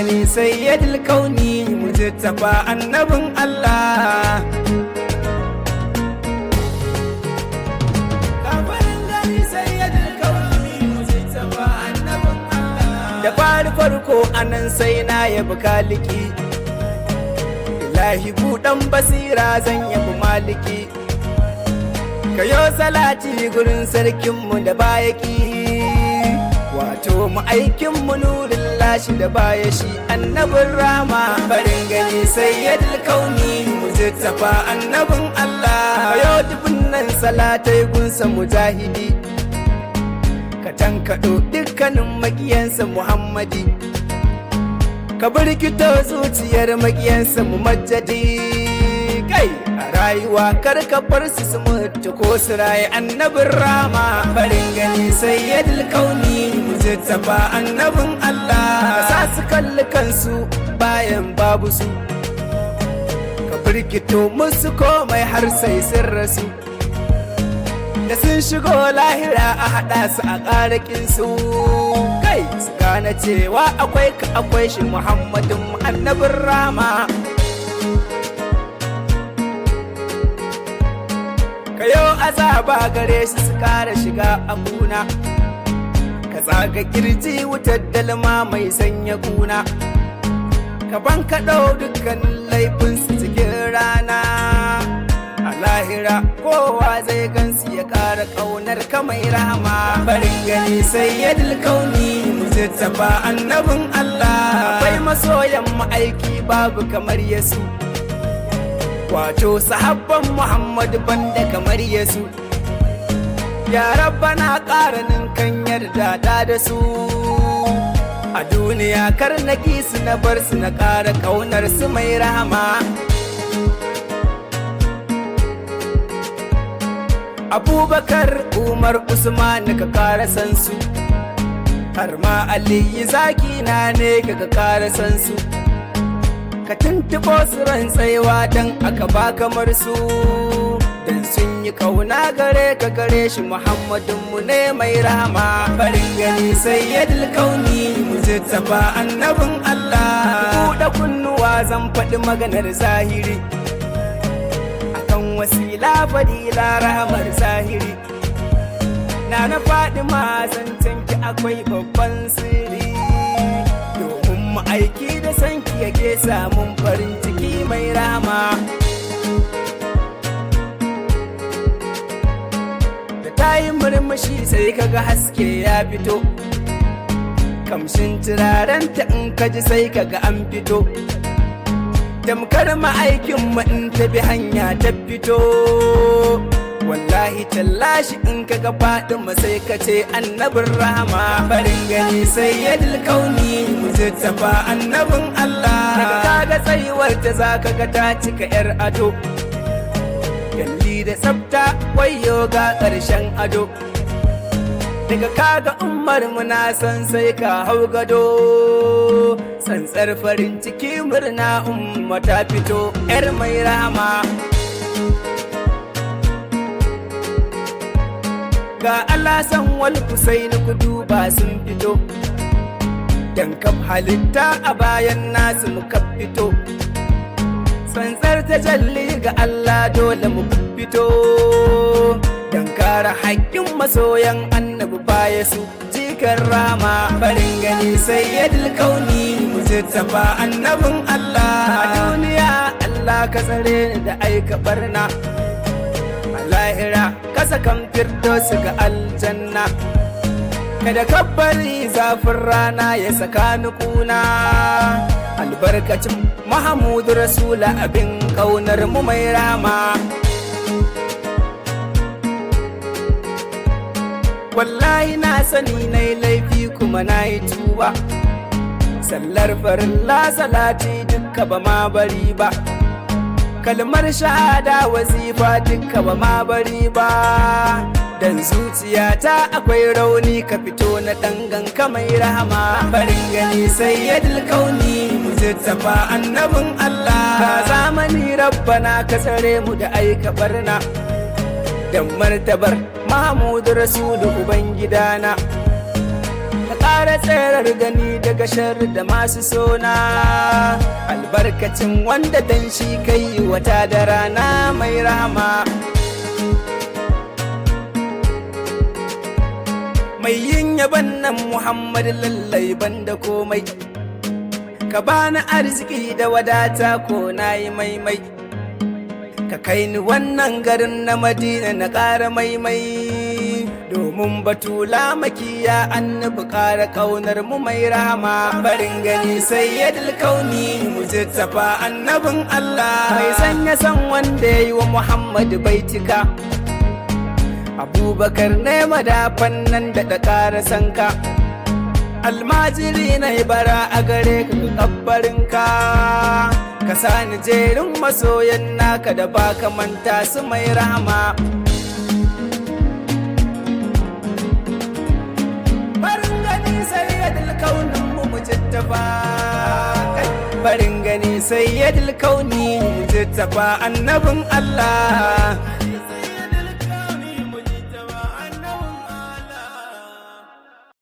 gani sayyidul kauni mujtaba annabin Allah. Da farko anan sai na yabi kaliki, ilahi buɗan basira zan yabi maliki. Kayo salati gurin sarkinmu da bayaki, wato ma'aikinmu nurin lashi da baya shi annabin rama. Farin gani sayyidul kauni mujtaba annabin Allah. Kayo dubunnan salatai gunsa mujahidi, ka tankaɗo dukkanin makiyansa Muhammadi, ka birkito zuciyar makiyansa Mumajjadi. Kai a rayuwa kar ka bar su mutu ko su raye annabin rama. Farin gani sayyidul kauni mujtaba annabin Allah. Ka sa su kalli kansu bayan babu su, ka birkito musu komai har sai sun rasu. Da sun shigo lahira a haɗa su a ƙaraƙinsu, kai su gane cewa akwai ka akwai shi Muhammadun annabin rama. Kayo azaba gare shi su ƙara shiga a kuna, ka tsaga kirji wutar dalma mai sanya kuna, ka bankaɗo dukkanin laifinsu cikin rana. A lahira kowa zai gansu ya ƙara ƙaunar ka mai rahama. Farin gani sayyidul kauni mujtaba annabin Allah. Akwai masoyan ma'aiki babu kamar Yesu, wato sahabban Muhammadu banda kamar Yesu. Ya Rabbana ƙara ninkan yarda da su, a duniya kar na su na bar su na ƙara ƙaunar su mai rahama. Abubakar, Umar, Usman ka kara san su, har ma Aliyu zaki na ne ka kara san su. Ka tuntuɓo su ran tsayewa dan aka ba kamar su, dan sun yi kauna gare ka gare shi Muhammadunmu ne mai rahama. Farin gani sayyidul kauni mujtaba annabin Allah. Buɗe kunnuwa zan faɗi maganar zahiri, wasila fadila rahamar zahiri. Na faɗi zancen ki akwai babban sirri, domin ma'aiki da sanki yake samun farin ciki mai rama. Da tayi murmushi sai kaga haske ya fito, kamshin turarenta in kaji sai kaga an fito. Damkar ma'aikinmu in ta bi hanya ta fito, wallahi tallashi in kaga Fatima sai ka ce annabin rahama. Farin gani sayyidul kauni mujtaba annabin Allah. Daga kaga tsayuwar ta zaka ga ta cika yar ado, yalli da tsafta wayo ga ƙarshen ado. Daga kaga Umar muna san sai ka hau gado, tsantsar farin ciki murna umma ta fito yar mai rahama. Ga Alhassan wal Husain ku duba sun fito, dan kaf halitta a bayan nasu muka fito. Tsantsar tajalli ga Allah dole mu fito, dan kare haƙƙin masoyan annabi baya su jikan rama. Farin gani sayyidul kauni mujtaba annabin Allah. A duniya Allah ka tsare ni da aika barna, a lahira ka sakan firdausi ga aljanna. Kada ka bari zafin rana ya saka ni kuna, albarkacin Mahamudu Rasula abin ƙaunar mu mai rama. Wallahi na sani na yi laifi kuma na yi tuba, sallar farilla salati dukka ba ma bari ba, kalmar shahada wazifa dukka ba ma bari ba. Dan zuciyata akwai rauni ka fito na dangan ka mai rahama. Farin gani sayyidul kauni mujtaba annabin Allah. Zamani Rabbana ka tsare mu da aika barna, dan martabar Mahamudu Rasulu Ubangidana. Ka ƙara tserar gani daga sharri da masu sona, albarkacin wanda dan shi kai wata da rana mai rahama. Mai yin yaban nan Muhammad lallai banda komai, ka bani arziki da wadata ko nayi maimai, ka kai ni wannan garin na Madina na ƙara maimai, domin batula makiya annabi ƙara ƙaunar mu mai rahama. Barin gani sayyidul kauni mujittafa annabin Allah, mai sanya san wanda yayi wa Muhammad baitika. Abubakar ne madafan nan da ƙara sanka, almajiri na bara a gare ka kabbarinka, ka sani jerin masoyan naka da baka manta su mai rahama. Barin gani sayyidul kaunin mu mujittafa, barin gani sayyidul kauni mujittafa annabin Allah.